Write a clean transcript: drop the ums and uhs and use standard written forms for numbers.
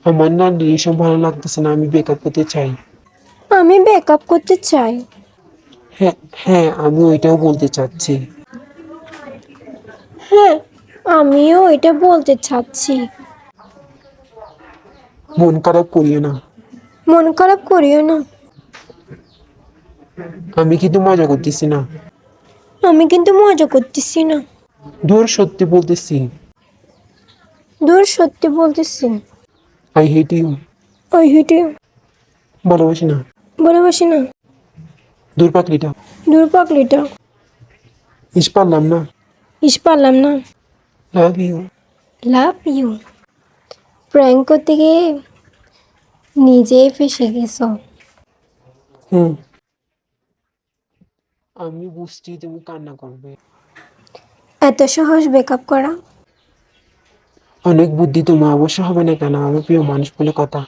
আমার না রিলেশন ভালো লাগতেছে না, আমি ব্রেকআপ করতে চাই। আমি ব্রেকআপ করতে চাই। হ্যাঁ, হ্যাঁ, আমি ওইটাও বলতে চাচ্ছি। হ্যাঁ, আমিও এটা বলতে চাচ্ছি। মন খারাপ করিও না। মন খারাপ করিও না। আমি কিন্তু মজা করতেছি না। আমি কিন্তু মজা করতেছি না। দূর, সত্যি বলতেছি। দূর, সত্যি বলতেছি। I hate you. I hate you. ভালোবাসি না। ভালোবাসি না। দূর পাগলিটা। দূর পাগলিটা। পারলাম না। পারলাম না। Love you. Love you. Prank করতে গিয়ে নিজেই ফেসে গেছো। হুম, আমি বুঝছি তুমি কান্না করবে। এত সহজ ব্রেকআপ করা। অনেক বুদ্ধি তোমার, অবশ্য হবে না কেন, আমার প্রিয় মানুষ বলে কথা।